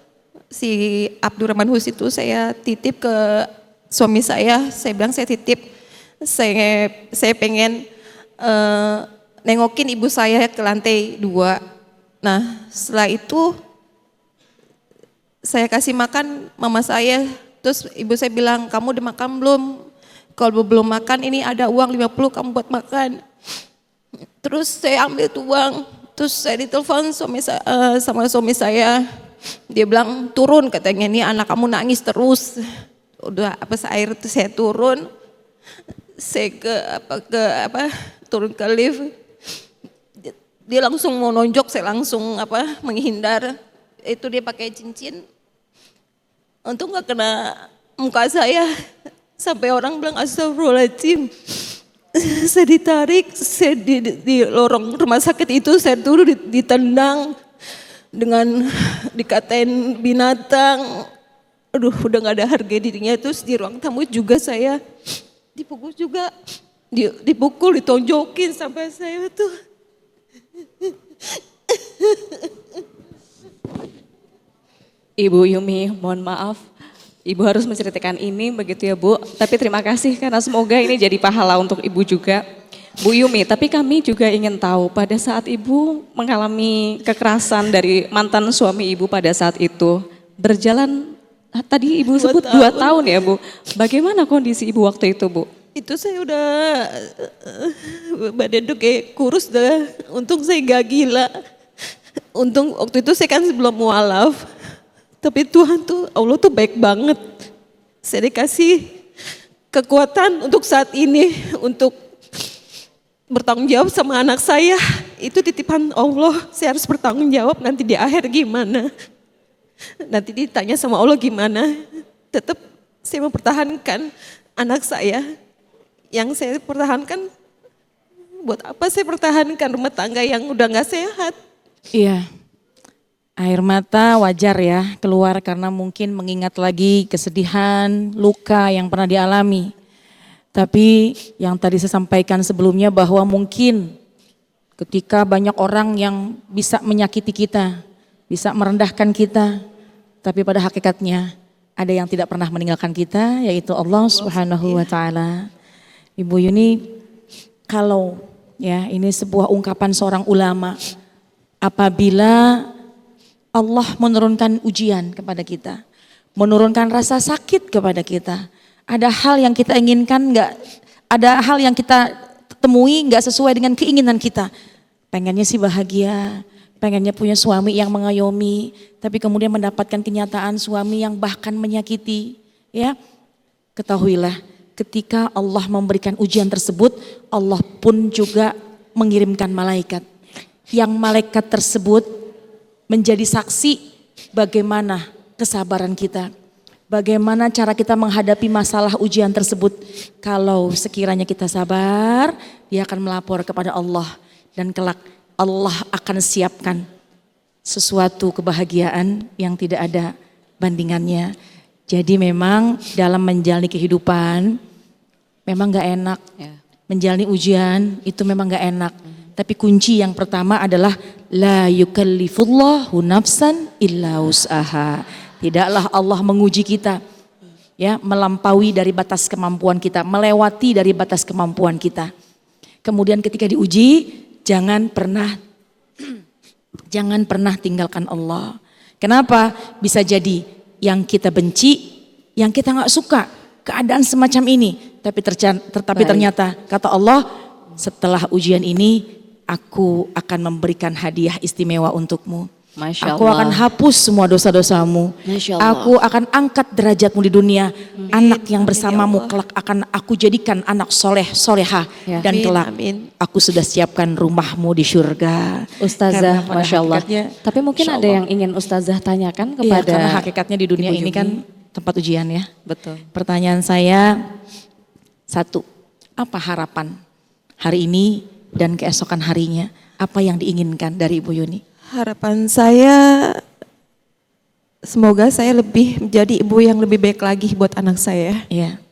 si Abdurrahman Hus itu saya titip ke suami saya bilang saya titip, saya pengen nengokin ibu saya ke lantai 2. Nah setelah itu saya kasih makan mama saya, terus ibu saya bilang kamu udah makan belum? Kalau belum makan ini ada uang 50 kamu buat makan. Terus saya ambil tuh uang, terus saya ditelepon sama suami saya. Dia bilang turun katanya, ini anak kamu nangis terus. Udah air itu saya turun. Saya turun ke lift. Dia langsung mau nonjok, saya langsung menghindar. Itu dia pakai cincin. Untung gak kena muka saya. Sampai orang bilang astagfirullahaladzim. Saya ditarik, saya di lorong rumah sakit itu saya turun ditendang dengan dikatain binatang. Aduh udah gak ada harga dirinya. Terus di ruang tamu juga saya dipukul juga. Dipukul, ditonjokin sampai saya tuh. Ibu Yumi, mohon maaf. Ibu harus menceritakan ini begitu ya Bu. Tapi terima kasih karena semoga ini jadi pahala untuk Ibu juga. Bu Yumi, tapi kami juga ingin tahu pada saat Ibu mengalami kekerasan dari mantan suami Ibu pada saat itu. Berjalan, tadi Ibu sebut 2 tahun ya Bu. Bagaimana kondisi Ibu waktu itu Bu? Itu saya udah badan tuh kayak kurus dah. Untung saya gak gila. Untung waktu itu saya kan belum mualaf. Tapi Tuhan tuh, Allah tuh baik banget. Saya dikasih kekuatan untuk saat ini, untuk bertanggung jawab sama anak saya. Itu titipan Allah, saya harus bertanggung jawab nanti di akhir gimana. Nanti ditanya sama Allah gimana. Tetap saya mempertahankan anak saya. Yang saya pertahankan, buat apa saya pertahankan rumah tangga yang udah gak sehat. Iya. Air mata wajar ya keluar karena mungkin mengingat lagi kesedihan, luka yang pernah dialami. Tapi yang tadi saya sampaikan sebelumnya bahwa mungkin ketika banyak orang yang bisa menyakiti kita, bisa merendahkan kita, tapi pada hakikatnya ada yang tidak pernah meninggalkan kita, yaitu Allah Subhanahu wa Ta'ala. Ibu Yuni, kalau ya ini sebuah ungkapan seorang ulama, apabila Allah menurunkan ujian kepada kita, menurunkan rasa sakit kepada kita. Ada hal yang kita inginkan ada hal yang kita temui nggak sesuai dengan keinginan kita. Pengennya sih bahagia, pengennya punya suami yang mengayomi, tapi kemudian mendapatkan kenyataan suami yang bahkan menyakiti. Ya, ketahuilah ketika Allah memberikan ujian tersebut, Allah pun juga mengirimkan malaikat. Yang malaikat tersebut menjadi saksi bagaimana kesabaran kita. Bagaimana cara kita menghadapi masalah ujian tersebut. Kalau sekiranya kita sabar, dia akan melapor kepada Allah. Dan kelak Allah akan siapkan sesuatu kebahagiaan yang tidak ada bandingannya. Jadi memang dalam menjalani kehidupan, memang gak enak. Menjalani ujian itu memang gak enak. Tapi kunci yang pertama adalah la yukallifullahu nafsan illa wus'aha. Tidaklah Allah menguji kita ya melampaui dari batas kemampuan kita, melewati dari batas kemampuan kita. Kemudian ketika diuji, jangan pernah tinggalkan Allah. Kenapa? Bisa jadi yang kita benci, yang kita nggak suka, keadaan semacam ini. Tetapi ternyata kata Allah, setelah ujian ini aku akan memberikan hadiah istimewa untukmu. Masya Aku Allah. akan hapus semua dosa-dosamu. Masya Allah. Aku akan angkat derajatmu di dunia. Anak yang bersamamu kelak akan aku jadikan anak soleh, soleha. Ya. Dan kelak Amin. aku sudah siapkan rumahmu di surga. Ustazah, Karena pada Masya Allah. hakikatnya, Tapi mungkin Masya ada Allah. yang ingin Ustazah tanyakan Iya, kepada karena hakikatnya di dunia Ibu ini Yumi. kan tempat ujian ya. Betul. Pertanyaan saya, satu, apa harapan hari ini dan keesokan harinya? Apa yang diinginkan dari Ibu Yuni? Harapan saya semoga saya lebih menjadi ibu yang lebih baik lagi buat anak saya. Iya,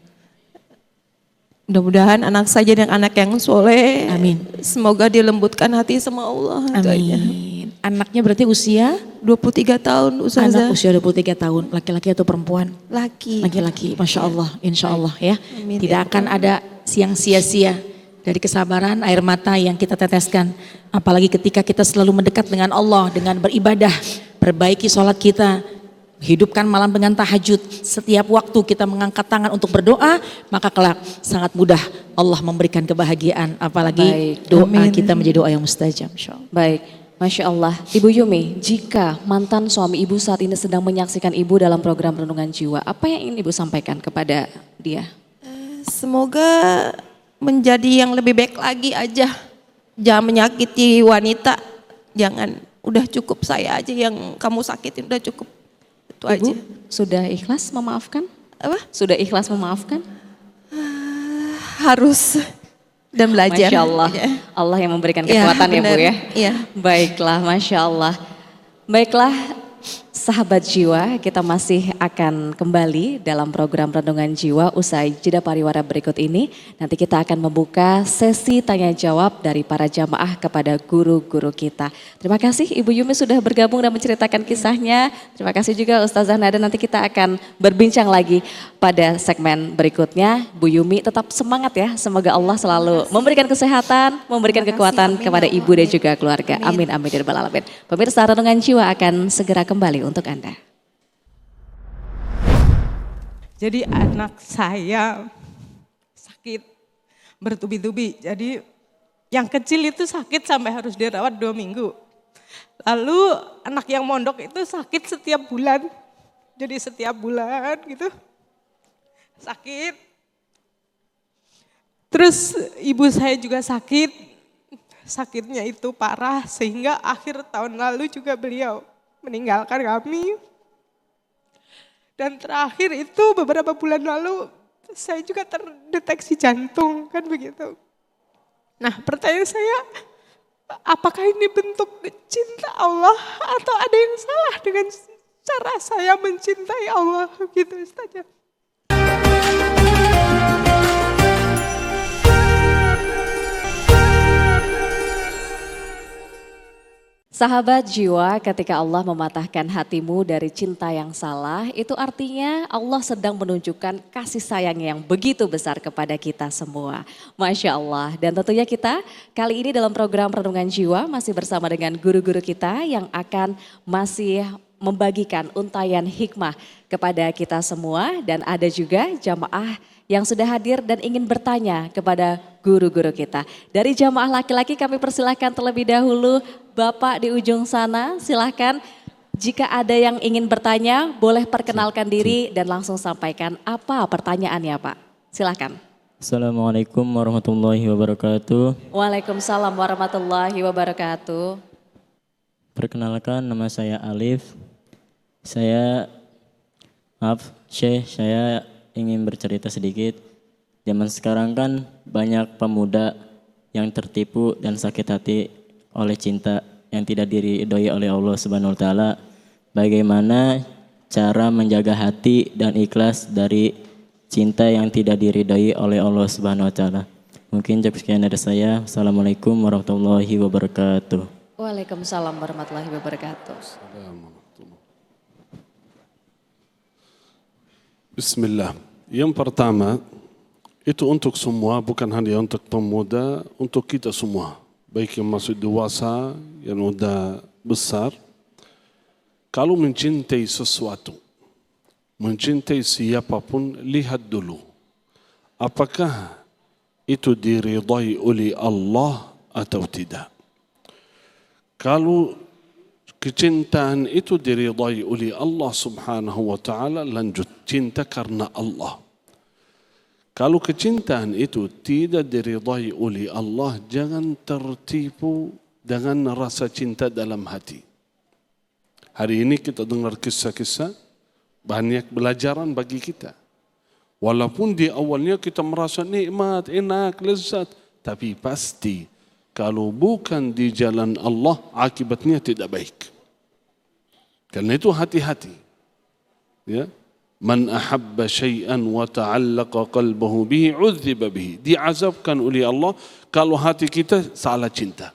Mudah-mudahan anak saya jadi anak yang soleh. Amin. Semoga dilembutkan hati sama Allah. Itu aja. amin. Anaknya berarti usia? 23 tahun Anak Ustazah. usia 23 tahun, laki-laki atau perempuan? Laki. Laki-laki, Masya Allah, Insya Allah ya. Amin. Tidak akan ada siang sia-sia dari kesabaran, air mata yang kita teteskan. Apalagi ketika kita selalu mendekat dengan Allah, dengan beribadah, perbaiki sholat kita, hidupkan malam dengan tahajud. Setiap waktu kita mengangkat tangan untuk berdoa, maka kelak sangat mudah Allah memberikan kebahagiaan. Apalagi Baik. doa Amin. kita menjadi doa yang mustajab, Insya Allah. Baik, Masya Allah. Ibu Yumi, jika mantan suami ibu saat ini sedang menyaksikan ibu dalam program Renungan Jiwa, apa yang ingin ibu sampaikan kepada dia? Semoga menjadi yang lebih baik lagi aja. Jangan menyakiti wanita. Jangan. Udah cukup saya aja yang kamu sakitin, udah cukup. Itu Ibu aja. sudah ikhlas memaafkan? Apa? Sudah ikhlas memaafkan? Harus dan belajar. Masya Allah. Ya. Allah yang memberikan Iya, kekuatan ya Bu benar. ya. Iya. Baiklah, Masya Allah. Baiklah, sahabat jiwa, kita masih akan kembali dalam program Renungan Jiwa usai jeda pariwara berikut ini. Nanti kita akan membuka sesi tanya jawab dari para jamaah kepada guru-guru kita. Terima kasih Ibu Yumi sudah bergabung dan menceritakan kisahnya. Terima kasih juga Ustazah Nada, nanti kita akan berbincang lagi pada segmen berikutnya. Bu Yumi tetap semangat ya, semoga Allah selalu memberikan kesehatan, memberikan kekuatan kepada ibu dan juga keluarga. Amin, amin, ya rabbal alamin. Pemirsa Renungan Jiwa akan segera kembali untuk Anda. Jadi anak saya sakit bertubi-tubi. Jadi yang kecil itu sakit sampai harus dirawat 2 minggu. Lalu anak yang mondok itu sakit setiap bulan. Jadi setiap bulan gitu sakit. Terus ibu saya juga sakit. Sakitnya itu parah sehingga akhir tahun lalu juga beliau meninggalkan kami. Dan terakhir itu beberapa bulan lalu saya juga terdeteksi jantung, kan begitu. Nah, pertanyaan saya, apakah ini bentuk cinta Allah atau ada yang salah dengan cara saya mencintai Allah gitu saja. Sahabat jiwa, ketika Allah mematahkan hatimu dari cinta yang salah, itu artinya Allah sedang menunjukkan kasih sayang yang begitu besar kepada kita semua. Masya Allah. Dan tentunya kita kali ini dalam program Renungan Jiwa masih bersama dengan guru-guru kita yang akan masih membagikan untayan hikmah kepada kita semua. Dan ada juga jamaah yang sudah hadir dan ingin bertanya kepada guru-guru kita. Dari jamaah laki-laki kami persilahkan terlebih dahulu. Bapak di ujung sana, silahkan jika ada yang ingin bertanya boleh perkenalkan diri dan langsung sampaikan apa pertanyaannya Pak. Silahkan. Assalamualaikum warahmatullahi wabarakatuh. Waalaikumsalam warahmatullahi wabarakatuh. Perkenalkan, nama saya Alif. Saya ingin bercerita sedikit. Zaman sekarang kan banyak pemuda yang tertipu dan sakit hati oleh cinta yang tidak diridhoi oleh Allah Subhanahu wa taala. Bagaimana cara menjaga hati dan ikhlas dari cinta yang tidak diridhoi oleh Allah Subhanahu wa taala? Mungkin cukup sekian dari saya. Assalamualaikum warahmatullahi wabarakatuh. Waalaikumsalam warahmatullahi wabarakatuh. Bismillah. Yang pertama, Itu untuk semua, bukan hanya untuk pemuda, untuk kita semua. Baik yang masuk dewasa, yang sudah besar. Kalau mencintai sesuatu, mencintai siapapun, lihat dulu. Apakah itu diridai oleh Allah atau tidak? Kalau kecintaan itu diridai oleh Allah Subhanahu wa taala, lanjut cinta karena Allah. Kalau kecintaan itu tidak diridai oleh Allah, jangan tertipu dengan rasa cinta dalam hati. Hari ini kita dengar kisah-kisah, banyak pelajaran bagi kita. Walaupun di awalnya kita merasa nikmat, enak, lezat, tapi pasti kalau bukan di jalan Allah, akibatnya tidak baik. Karena itu hati-hati. Ya. Man ahabba syai'an wa ta'allaqa qalbuhu bihi udhiba bihi. Diazabkan oleh Allah kalau hati kita salah cinta.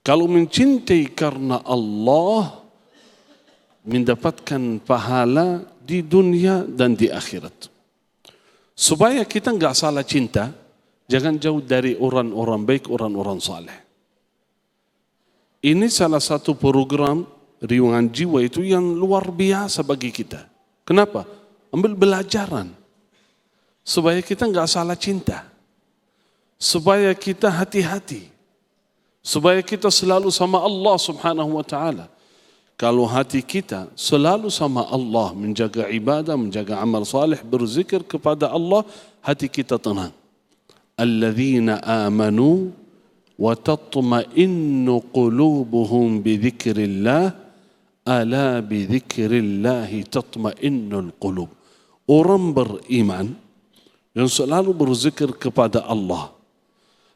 Kalau mencintai karena Allah, mendapatkan pahala di dunia dan di akhirat. Supaya kita enggak salah cinta, jangan jauh dari orang-orang baik, orang-orang saleh. Ini salah satu program riungan jiwa itu yang luar biasa bagi kita. Kenapa? Ambil pelajaran. Supaya kita enggak salah cinta. Supaya kita hati-hati. Supaya kita selalu sama Allah Subhanahu wa taala. Kalau hati kita selalu sama Allah, menjaga ibadah, menjaga amal salih, berzikir kepada Allah, hati kita tenang. Alladzina amanu wa tatma'innu qulubuhum bidzikrillah. Ala bidzikrillahi tatma'innul qulub. Orang beriman yang selalu berzikir kepada Allah,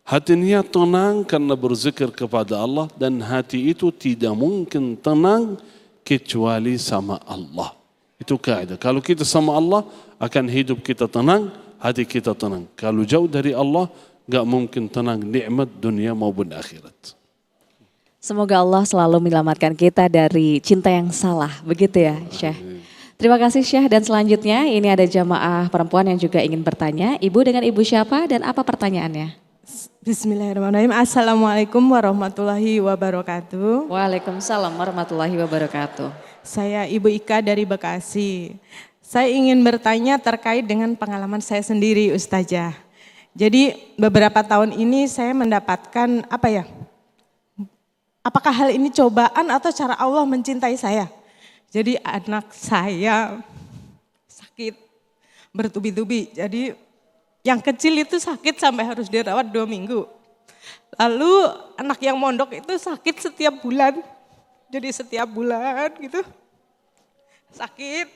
hatinya tenang karena berzikir kepada Allah, dan hati itu tidak mungkin tenang kecuali sama Allah. Itu kaidah. Kalau kita sama Allah, akan hidup kita tenang, hati kita tenang. Kalau jauh dari Allah, enggak mungkin tenang nikmat dunia maupun akhirat. Semoga Allah selalu menyelamatkan kita dari cinta yang salah, begitu ya Syekh. Terima kasih Syekh, dan selanjutnya ini ada jamaah perempuan yang juga ingin bertanya. Ibu dengan ibu siapa dan apa pertanyaannya? Bismillahirrahmanirrahim. Assalamualaikum warahmatullahi wabarakatuh. Waalaikumsalam warahmatullahi wabarakatuh. Saya Ibu Ika dari Bekasi. Saya ingin bertanya terkait dengan pengalaman saya sendiri, Ustazah. Jadi beberapa tahun ini saya mendapatkan apakah hal ini cobaan atau cara Allah mencintai saya? Jadi anak saya sakit bertubi-tubi. Jadi yang kecil itu sakit sampai harus dirawat 2 minggu. Lalu anak yang mondok itu sakit setiap bulan. Jadi setiap bulan gitu sakit.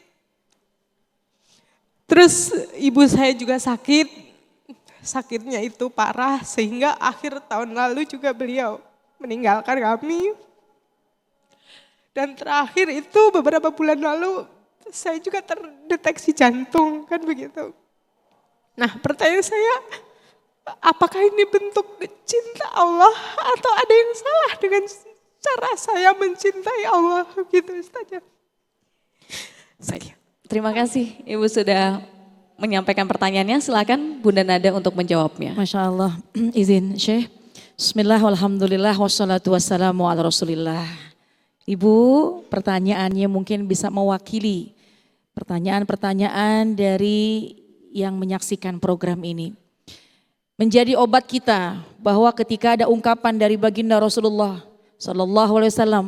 Terus ibu saya juga sakit. Sakitnya itu parah sehingga akhir tahun lalu juga beliau meninggalkan kami. Dan terakhir itu beberapa bulan lalu saya juga terdeteksi jantung, kan begitu. Nah, pertanyaan saya, apakah ini bentuk cinta Allah atau ada yang salah dengan cara saya mencintai Allah gitu, Ustazah? Terima kasih Ibu sudah menyampaikan pertanyaannya. Silakan Bunda Nada untuk menjawabnya. Masya Allah, izin Syekh. Bismillah, walhamdulillah, wassalatu wassalamu ala rasulillah. Ibu, pertanyaannya mungkin bisa mewakili pertanyaan-pertanyaan dari yang menyaksikan program ini. Menjadi obat kita bahwa ketika ada ungkapan dari baginda Rasulullah sallallahu alaihi wasallam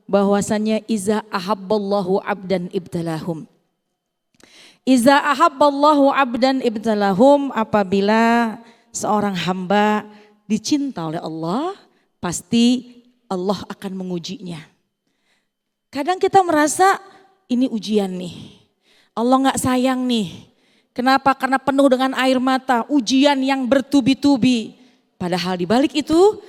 bahwasannya iza ahabballahu abdan ibtalahum. Iza ahabballahu abdan ibtalahum, apabila seorang hamba dicinta oleh Allah, pasti Allah akan mengujinya. Kadang kita merasa ini ujian nih, Allah gak sayang nih. Kenapa? Karena penuh dengan air mata, ujian yang bertubi-tubi. Padahal di balik itu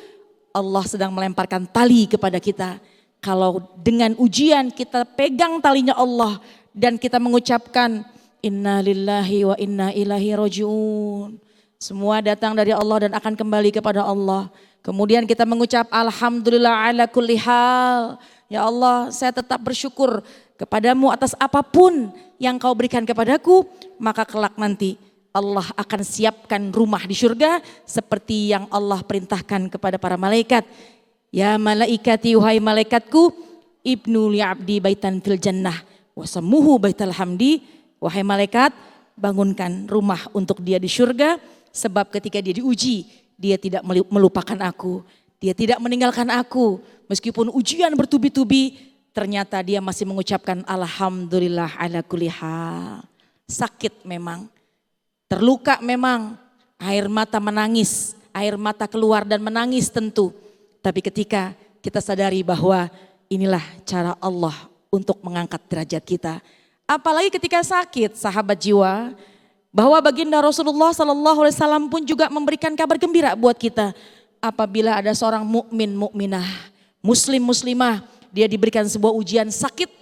Allah sedang melemparkan tali kepada kita. Kalau dengan ujian kita pegang talinya Allah dan kita mengucapkan inna lillahi wa inna ilaihi rajiun. Semua datang dari Allah dan akan kembali kepada Allah. Kemudian kita mengucap alhamdulillah ala kulli hal. Ya Allah, saya tetap bersyukur kepadamu atas apapun yang kau berikan kepadaku. Maka kelak nanti Allah akan siapkan rumah di surga seperti yang Allah perintahkan kepada para malaikat. Ya malaikati, wahai malaikatku, ibnu li'abdi baitan fil jannah wasamuhu baital hamdi. Wahai malaikat, bangunkan rumah untuk dia di surga, sebab ketika dia diuji, dia tidak melupakan aku, dia tidak meninggalkan aku. Meskipun ujian bertubi-tubi, ternyata dia masih mengucapkan alhamdulillah ala kulli hal. Sakit memang, terluka memang, air mata menangis, air mata keluar dan menangis tentu. Tapi ketika kita sadari bahwa inilah cara Allah untuk mengangkat derajat kita. Apalagi ketika sakit, sahabat jiwa, bahwa baginda Rasulullah SAW pun juga memberikan kabar gembira buat kita. Apabila ada seorang mukmin, mukminah, muslim, muslimah, dia diberikan sebuah ujian sakit.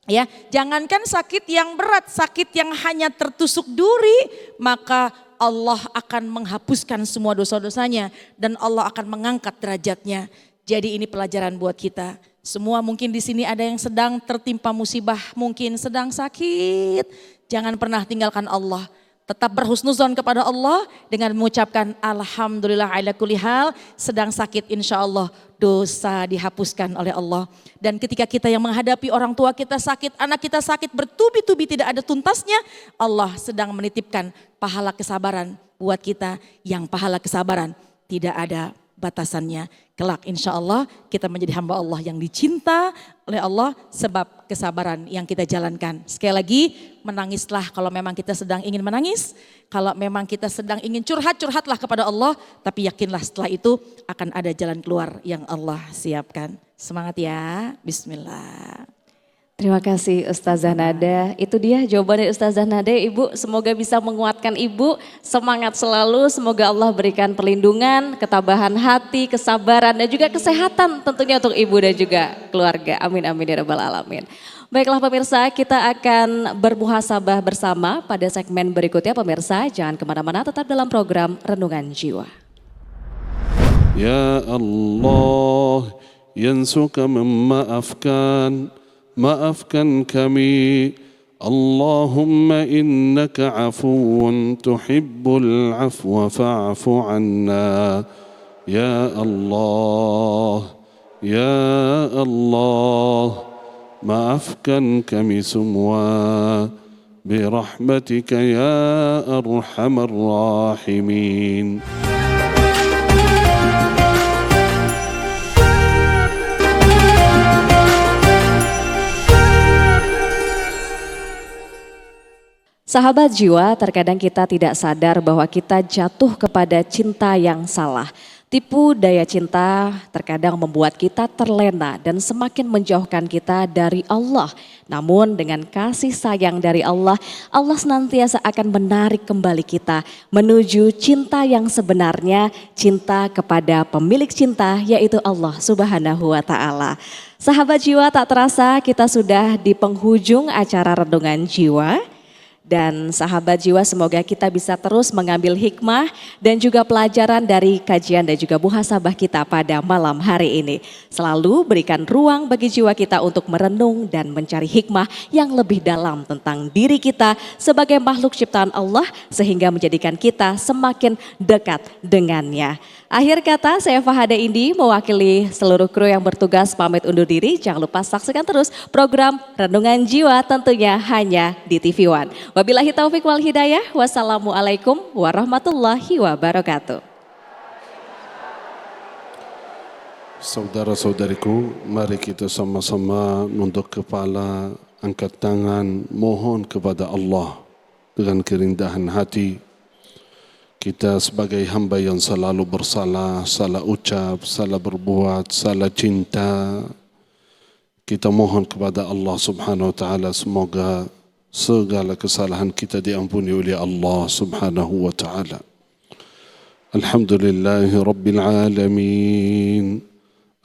Ya, jangankan sakit yang berat, sakit yang hanya tertusuk duri, maka Allah akan menghapuskan semua dosa-dosanya dan Allah akan mengangkat derajatnya. Jadi ini pelajaran buat kita. Semua mungkin di sini ada yang sedang tertimpa musibah, mungkin sedang sakit. Jangan pernah tinggalkan Allah. Tetap berhusnuzon kepada Allah dengan mengucapkan alhamdulillah ala kulli hal. Sedang sakit insya Allah dosa dihapuskan oleh Allah. Dan ketika kita yang menghadapi orang tua kita sakit, anak kita sakit bertubi-tubi tidak ada tuntasnya, Allah sedang menitipkan pahala kesabaran buat kita, yang pahala kesabaran tidak ada batasannya. Kelak insya Allah kita menjadi hamba Allah yang dicinta oleh Allah sebab kesabaran yang kita jalankan. Sekali lagi, menangislah kalau memang kita sedang ingin menangis. Kalau memang kita sedang ingin curhat, curhatlah kepada Allah. Tapi yakinlah setelah itu akan ada jalan keluar yang Allah siapkan. Semangat ya, bismillah. Terima kasih Ustazah Nada. Itu dia jawaban dari Ustazah Nada. Ibu, semoga bisa menguatkan Ibu. Semangat selalu, semoga Allah berikan perlindungan, ketabahan hati, kesabaran dan juga kesehatan tentunya untuk Ibu dan juga keluarga. Amin amin ya rabbal alamin. Baiklah pemirsa, kita akan bermuhasabah bersama pada segmen berikutnya. Pemirsa, jangan kemana-mana, tetap dalam program Renungan Jiwa. Ya Allah, yansuka memaafkan, maafkan kami. Allahumma innaka afuun tuhibbul afwa fa'fu anna. Ya Allah, ya Allah, maafkan kami semua birahmatika ya arhamar rahimin. Sahabat jiwa, terkadang kita tidak sadar bahwa kita jatuh kepada cinta yang salah. Tipu daya cinta terkadang membuat kita terlena dan semakin menjauhkan kita dari Allah. Namun dengan kasih sayang dari Allah, Allah senantiasa akan menarik kembali kita menuju cinta yang sebenarnya, cinta kepada pemilik cinta yaitu Allah Subhanahu wa Ta'ala. Sahabat jiwa, tak terasa kita sudah di penghujung acara Renungan Jiwa. Dan sahabat jiwa, semoga kita bisa terus mengambil hikmah dan juga pelajaran dari kajian dan juga muhasabah kita pada malam hari ini. Selalu berikan ruang bagi jiwa kita untuk merenung dan mencari hikmah yang lebih dalam tentang diri kita sebagai makhluk ciptaan Allah sehingga menjadikan kita semakin dekat dengannya. Akhir kata, saya Fahada Indi mewakili seluruh kru yang bertugas pamit undur diri. Jangan lupa saksikan terus program Renungan Jiwa tentunya hanya di TV One. Wabillahi taufik wal hidayah. Wassalamualaikum warahmatullahi wabarakatuh. Saudara-saudariku, mari kita sama-sama nunduk kepala, angkat tangan, mohon kepada Allah dengan kerendahan hati. Kita sebagai hamba yang selalu bersalah, salah ucap, salah berbuat, salah cinta. Kita mohon kepada Allah Subhanahu wa Ta'ala semoga segala kesalahan kita diampuni oleh Allah Subhanahu wa Ta'ala. Alhamdulillahi Rabbil Alamin.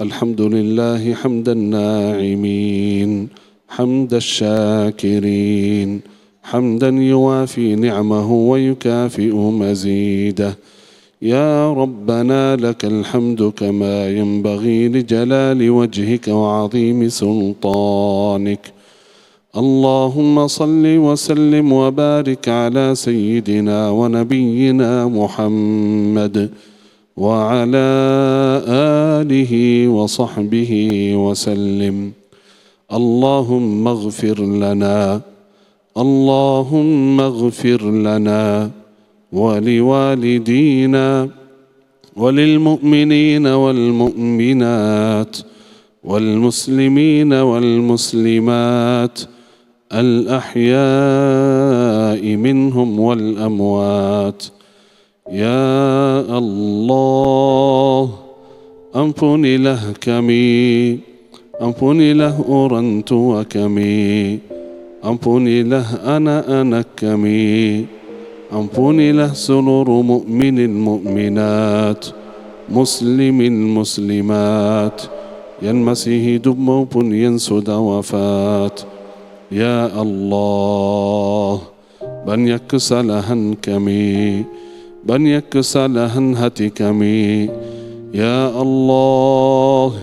Alhamdulillahi hamdan na'imin. Hamdan syakirin. حمدا يوافي نعمه ويكافئ مزيده يا ربنا لك الحمد كما ينبغي لجلال وجهك وعظيم سلطانك اللهم صل وسلم وبارك على سيدنا ونبينا محمد وعلى آله وصحبه وسلم. اللهم اغفر لنا، اللهم اغفر لنا ولوالدينا وللمؤمنين والمؤمنات والمسلمين والمسلمات الأحياء منهم والأموات. Ya Allah, ampunilah kami, ampunilah orang tua kami, ampunilah anak-anak kami, ampunilah seluruh mukminin mukminat, muslimin muslimat yang masih hidup maupun yang sudah wafat. Ya Allah, banyak kesalahan kami, banyak kesalahan hati kami. Ya Allah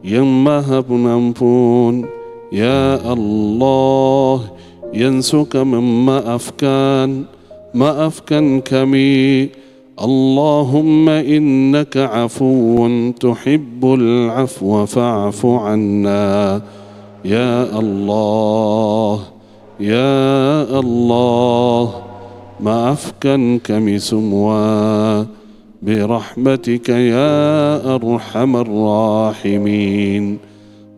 yang maha pengampun, Ya Allah yang suka memaafkan, maafkan kami. Allahumma innaka afuun tuhibbul afwa fa'fu anna. Ya Allah, Ya Allah, maafkan kami semua birahmatika ya arhamar rahimin.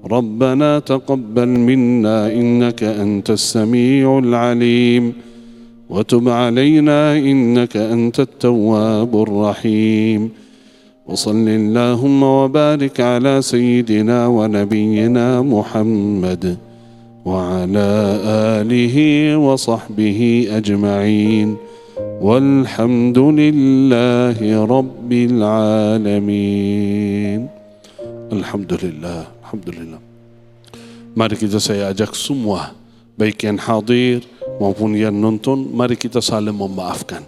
Rabbana taqabbal minna innaka antas sami'ul alim wa tub alaina innaka antat tawwabur rahim. Wa sallallahu wa barik ala sayyidina wa nabiyyina Muhammad وعلى آله وصحبه أجمعين والحمد لله رب العالمين. Alhamdulillah, Alhamdulillah. Mari saya ajak semua, baik yang hadir maupun yang nonton, mari kita saling memaafkan.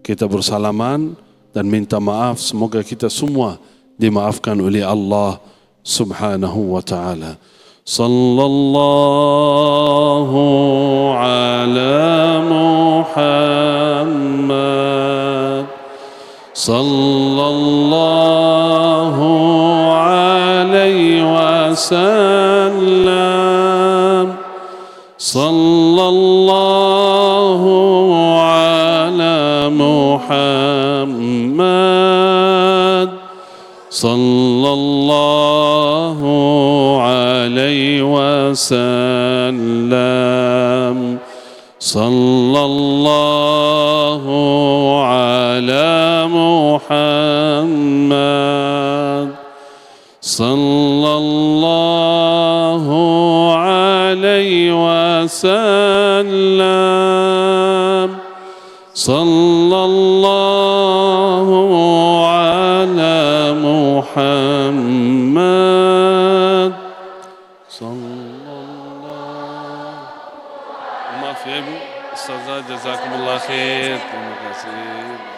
Kita bersalaman dan minta maaf, semoga kita semua dimaafkan oleh Allah Subhanahu wa ta'ala. Sallallahu ala Muhammad, sallallahu alaihi wasallam, sallallahu ala Muhammad, sallallahu alaihi wasallam, sallallahu ala Muhammad, sallallahu alaihi wasallam, sallallahu ala Muhammad. Maaf ya Ibu, Ustazah, jazakumullah khair. Terima kasih.